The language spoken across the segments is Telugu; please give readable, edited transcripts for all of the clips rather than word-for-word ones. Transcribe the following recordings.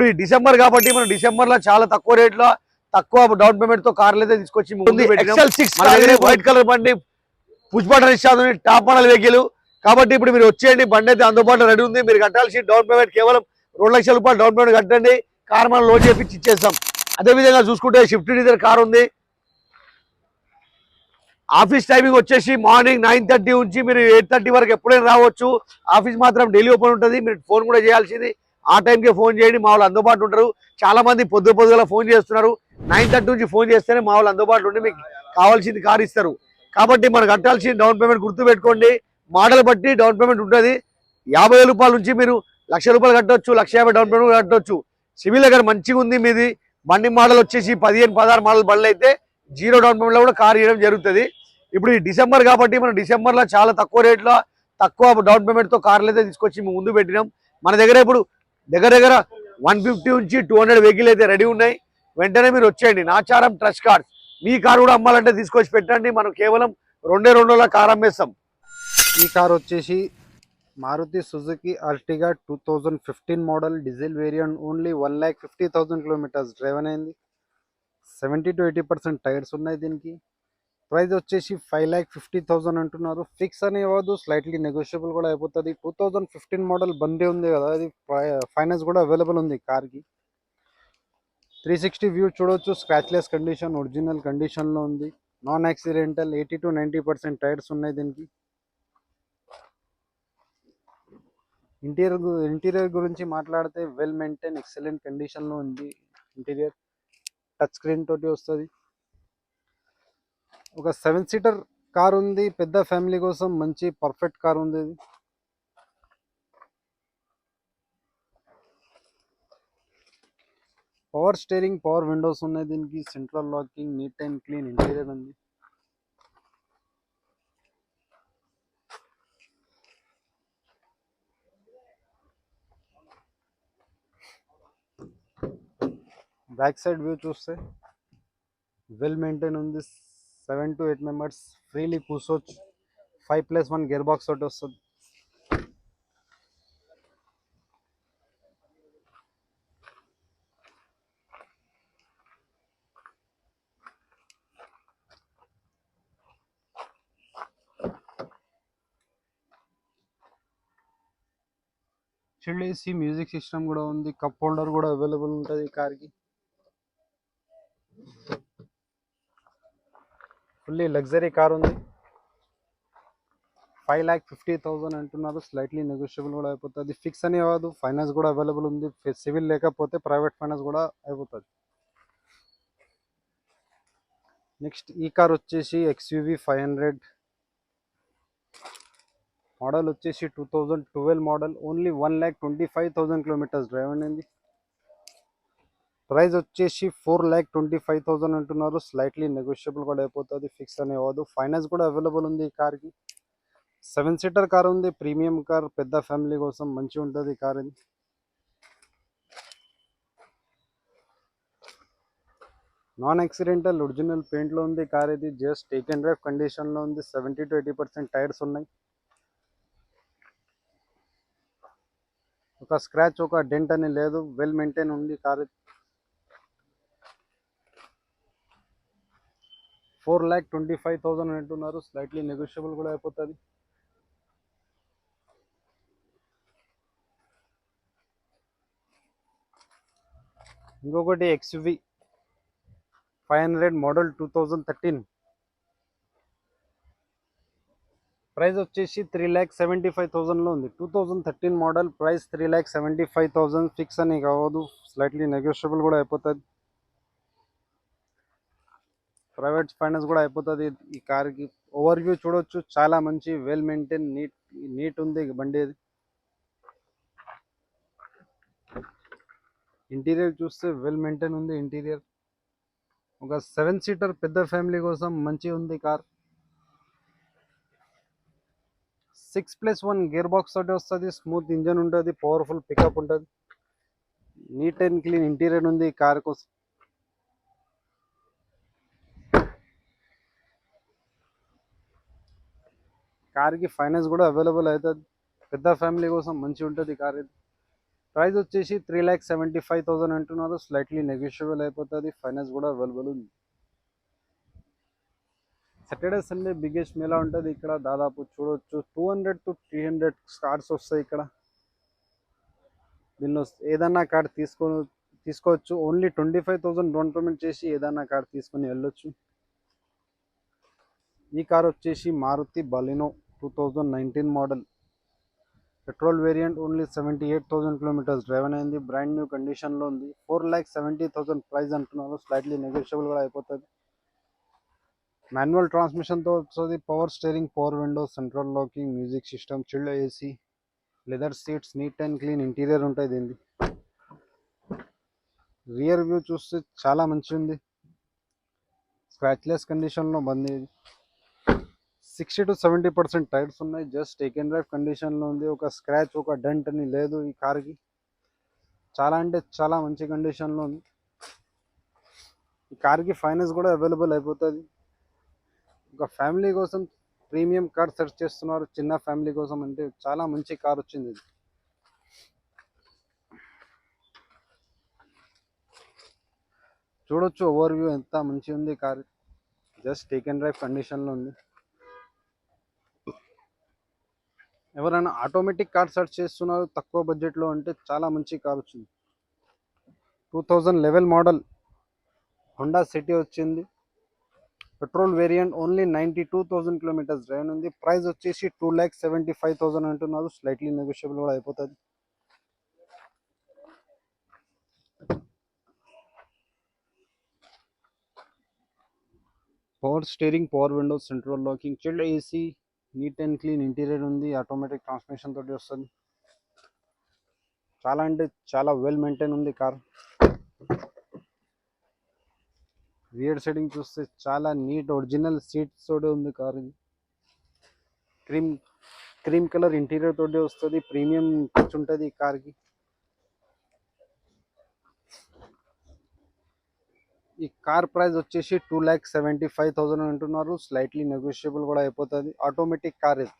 ఇప్పుడు డిసెంబర్ కాబట్టి మనం డిసెంబర్ లో చాలా తక్కువ రేట్ లో తక్కువ డౌన్ పేమెంట్ తో కార్లు అయితే తీసుకొచ్చి వైట్ కలర్ బండి పుష్ బటన్ ఇస్తాను, టాప్ మోడల్ వెహికల్ కాబట్టి ఇప్పుడు మీరు వచ్చేయండి. బండి అయితే అందుబాటులో రెడీ ఉంది. మీరు కట్టాల్సి డౌన్ పేమెంట్ కేవలం 2,00,000 రూపాయలు డౌన్ పేమెంట్ కట్టండి. కార్ మనం లోడ్ చేపించి ఇచ్చేస్తాం. అదేవిధంగా చూసుకుంటే షిఫ్ట్ డిజైర్ కార్ ఉంది. ఆఫీస్ టైమింగ్ వచ్చేసి మార్నింగ్ 9:30 నుంచి మీరు 8:30 వరకు ఎప్పుడైనా రావచ్చు. ఆఫీస్ మాత్రం డైలీ ఓపెన్ ఉంటుంది. మీరు ఫోన్ కూడా చేయాల్సింది ఆ టైంకే ఫోన్ చేయండి, మా వాళ్ళు అందుబాటులో ఉంటారు. చాలా మంది పొద్దుగల ఫోన్ చేస్తున్నారు. 9:30 నుంచి ఫోన్ చేస్తేనే మా వాళ్ళు అందుబాటులో ఉండి మీకు కావాల్సింది కార్ ఇస్తారు. కాబట్టి మనం కట్టాల్సిన డౌన్ పేమెంట్ గుర్తు పెట్టుకోండి. మోడల్ బట్టి డౌన్ పేమెంట్ ఉంటుంది. 50,000 రూపాయల నుంచి మీరు 1,00,000 రూపాయలు కట్టవచ్చు, 1,50,000 డౌన్ పేమెంట్ కట్టవచ్చు. సివిల్ దగ్గర మంచిగా ఉంది మీది. బండి మోడల్ వచ్చేసి 15-16 మోడల్ బండ్లు అయితే 0 డౌన్ పేమెంట్ లో కూడా కార్ ఇవ్వడం జరుగుతుంది. ఇప్పుడు ఈ డిసెంబర్ కాబట్టి మనం డిసెంబర్ లో చాలా తక్కువ రేట్లో తక్కువ డౌన్ పేమెంట్ తో కార్లు అయితే తీసుకొచ్చి ముందు పెట్టినాం. మన దగ్గర ఇప్పుడు దగ్గర 150 నుంచి 200 వెహికల్ అయితే రెడీ ఉన్నాయి. వెంటనే మీరు వచ్చేయండి. Nacharam trust card. మీ కారు కూడా అమ్మాలంటే తీసుకొచ్చి పెట్టండి. మనం కేవలం 2 కార్ అమ్మేస్తాం. ఈ కార్ వచ్చేసి Maruti Suzuki Ertiga 2015 model diesel variant. Only 1,50,000 kilometres driven అయింది. 70 to 80% టైర్స్ ఉన్నాయి. దీనికి ప్రైస్ వచ్చేసి 5,50,000 అంటున్నారు. ఫిక్స్ అని ఇవ్వదు, స్లైట్లీ నెగోషియబుల్ కూడా అయిపోతుంది. 2015 మోడల్ బండి ఉంది కదా, అది ఫైనాన్స్ కూడా అవైలబుల్ ఉంది కార్కి. 360 వ్యూ చూడవచ్చు. స్క్రాచ్లెస్ కండిషన్, ఒరిజినల్ కండిషన్లో ఉంది. Non accidental. 80 to 90% టైర్స్ ఉన్నాయి దీనికి. ఇంటీరియర్ గురించి మాట్లాడితే వెల్ మెయింటైన్, ఎక్సలెంట్ కండిషన్లో ఉంది. ఇంటీరియర్ టచ్ స్క్రీన్ తోటి వస్తుంది. ఒక 7 సీటర్ కార్ ఉంది. పెద్ద ఫ్యామిలీ కోసం మంచి పర్ఫెక్ట్ కార్ ఉంది ఇది. పవర్ స్టీరింగ్, పవర్ విండోస్ ఉన్నాయి దీనికి. Central locking, neat and clean interior ఉంది. బ్యాక్ సైడ్ వ్యూ చూస్తే వెల్ మెయింటైన్ ఉంది. 7 to 8 మెంబర్స్ ఫ్రీలీ కూర్చోవచ్చు. 5+1 గేర్ బాక్స్ తోటి వస్తుంది. చిల్డ్ ఏసీ, మ్యూజిక్ సిస్టమ్ కూడా ఉంది. కప్ హోల్డర్ కూడా అవైలబుల్ ఉంటుంది ఈ కార్కి. ఫుల్లీ లగ్జరీ కార్ ఉంది. 5,50,000 అంటున్నారు. స్లైట్లీ నెగోషియబుల్ కూడా అయిపోతుంది. ఫిక్స్ అని కాదు, ఫైనాన్స్ కూడా అవైలబుల్ ఉంది. సివిల్ లేకపోతే ప్రైవేట్ ఫైనాన్స్ కూడా అయిపోతుంది. నెక్స్ట్ ఈ కార్ వచ్చేసి XUV 500 మోడల్ వచ్చేసి 2012 మోడల్. ఓన్లీ 1,25,000 కిలోమీటర్స్ డ్రైవ్ అయింది. ప్రైస్ వచ్చేసి 4,25,000 అంటున్నారు. స్లైట్లీ నెగోషియబుల్ కూడా అయిపోతుంది. ఫిక్స్ అని అవ్వదు. ఫైనాన్స్ కూడా అవైలబుల్ ఉంది ఈ కార్కి. 7 సీటర్ కార్ ఉంది. ప్రీమియం కార్, పెద్ద ఫ్యామిలీ కోసం మంచిగా ఉంటుంది కార్ ఇది. నాన్ యాక్సిడెంటల్, ఒరిజినల్ పెయింట్లో ఉంది కార్ ఇది. జస్ట్ టేక్ అండ్ డ్రైవ్ కండిషన్లో ఉంది. 70 to 80% టైర్స్ ఉన్నాయి. ఒక స్క్రాచ్, ఒక డెంట్ అని లేదు. వెల్ మెయింటైన్ ఉంది కార్. 4,25,000 అంటున్నారు. స్లైట్లీ నెగోషియబుల్ కూడా అయిపోతుంది. ఇంకొకటి XUV 500 మోడల్ 2013. ప్రైస్ వచ్చేసి 3,75,000లో ఉంది. 2013 మోడల్. ప్రైస్ 3,75,000. ఫిక్స్ అని కావద్దు, స్లైట్లీ నెగోషియబుల్ కూడా అయిపోతుంది. ప్రైవేట్ ఫైనాన్స్ కూడా అయిపోతుంది ఈ కార్కి. ఓవర్ వ్యూ చూడొచ్చు. చాలా మంచి వెల్ మెయింటైన్, నీట్ ఉంది బండి. ఇంటీరియర్ చూస్తే వెల్ మెయింటైన్ ఉంది ఇంటీరియర్. ఒక 7 సీటర్ పెద్ద ఫ్యామిలీ కోసం మంచి ఉంది కార్. 6+1 గేర్ బాక్స్ తోటి వస్తుంది. స్మూత్ ఇంజన్ ఉంటుంది. పవర్ఫుల్ పికప్ ఉంటుంది. నీట్ అండ్ క్లీన్ ఇంటీరియర్ ఉంది ఈ కార్ కోసం. కార్కి ఫైనాన్స్ కూడా అవైలబుల్ అవుతుంది. పెద్ద ఫ్యామిలీ కోసం మంచి ఉంటుంది కార్ ఇది. ప్రైస్ వచ్చేసి 3,75,000 అంటున్నారు. స్లైట్లీ నెగోషియబుల్ అయిపోతుంది. ఫైనాన్స్ కూడా అవైలబుల్ ఉంది. సాటర్డే సండే బిగ్గెస్ట్ మేళా ఉంటుంది ఇక్కడ. దాదాపు చూడవచ్చు 200 to 300 కార్డ్స్ వస్తాయి ఇక్కడ. దీనిలో ఏదన్నా కార్డ్ తీసుకోవచ్చు. ఓన్లీ 25,000 డౌన్ పేమెంట్ చేసి ఏదన్నా కార్డ్ తీసుకొని వెళ్ళొచ్చు. ఈ కార్ వచ్చేసి Maruti Baleno 2019 model petrol variant. Only 78,000 kilometres driven అయింది. బ్రాండ్ న్యూ కండిషన్లో ఉంది. 4,70,000 ప్రైస్ అంటున్నారు. స్లైట్లీ నెగోషియబుల్ కూడా అయిపోతుంది. మాన్యువల్ ట్రాన్స్మిషన్తో వస్తుంది. Power steering, power window, central locking, music system, chilled AC, leather seats, neat and clean interior ఉంటుంది దీనికి. రియర్ వ్యూ చూస్తే చాలా మంచిగా ఉంది. స్క్రాచ్లెస్ కండిషన్లో బండి. 60 to 70% టైర్స్ ఉన్నాయి. జస్ట్ టేక్ అండ్ డ్రైవ్ కండిషన్లో ఉంది. ఒక స్క్రాచ్, ఒక డెంట్ అని లేదు ఈ కార్కి. చాలా అంటే చాలా మంచి కండిషన్లో ఉంది. ఈ కార్కి ఫైనాన్స్ కూడా అవైలబుల్ అయిపోతుంది. ఒక ఫ్యామిలీ కోసం ప్రీమియం కార్ సెర్చ్ చేస్తున్నారు. చిన్న ఫ్యామిలీ కోసం అంటే చాలా మంచి కార్ వచ్చింది ఇది. చూడొచ్చు ఓవర్ వ్యూ ఎంత మంచిగా ఉంది car. Just take and drive కండిషన్లో ఉంది. ఎవరైనా ఆటోమేటిక్ కార్ సెర్చ్ చేస్తున్నారు తక్కువ బడ్జెట్లో అంటే చాలా మంచి కార్ వచ్చింది. 2011 మోడల్ హోండా సిటీ వచ్చింది. Petrol variant. Only 92,000 kilometres drive ఉంది. ప్రైస్ వచ్చేసి 2,75,000 అంటున్నారు. స్లైట్లీ నెగోషియబుల్ కూడా అయిపోతుంది. Power steering, power window, central locking, chilled AC, neat and clean interior ఉంది. ఆటోమేటిక్ ట్రాన్స్మిషన్ తోటి వస్తుంది. చాలా అంటే చాలా వెల్ మెయింటైన్ ఉంది కార్. రియర్ సెట్టింగ్ చూస్తే చాలా నీట్ ఒరిజినల్ సీట్స్ తోటి ఉంది కార్. ఇది క్రీమ్ కలర్ ఇంటీరియర్ తోటి వస్తుంది. ప్రీమియం టచ్ ఉంటుంది ఈ కార్కి. ఈ కార్ ప్రైస్ వచ్చేసి 2,75,000 అంటున్నారు. స్లైట్లీ నెగోషియబుల్ కూడా అయిపోతుంది. ఆటోమేటిక్ కార్ ఇది.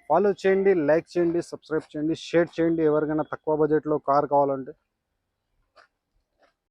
ఫాలో చేయండి, లైక్ చేయండి, సబ్స్క్రైబ్ చేయండి, షేర్ చేయండి. ఎవరికైనా తక్కువ బడ్జెట్లో కార్ కావాలంటే